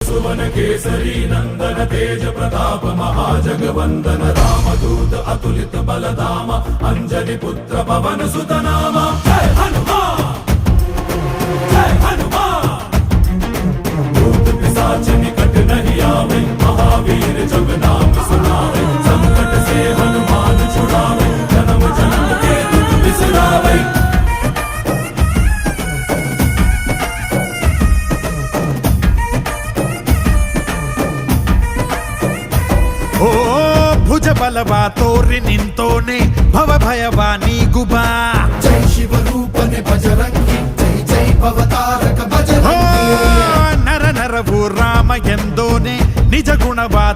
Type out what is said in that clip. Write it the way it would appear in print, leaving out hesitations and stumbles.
सुवन केसरी नंदन तेज प्रताप महाजगवंदन रामदूत अतुलित बलधाम अंजनी पुत्र पवन सुत नाम जय हनुमान जय हनुमान। भूत पिशाच निकट नहीं आवे महावीर जब नाम सुनावे संकट से हनुमान छुड़ावे जन्म जन्म के दुख बिसरावे। ಓ ಭುಜ ಬಲವಾ ತೋರಿ ನಿಂತೋನೆ ಭವ ಭಯವಾ ನೀಗುಬಾ ಜೈ ಶಿವರೂಪನೆ ಬಜರಂಗಿ ಜೈ ಜೈ ಭವತಾರಕ ಬಜರಂಗಿ ನರ ನರವು ರಾಮ ಎಂದೋನೆ ನಿಜ ಗುಣವಾ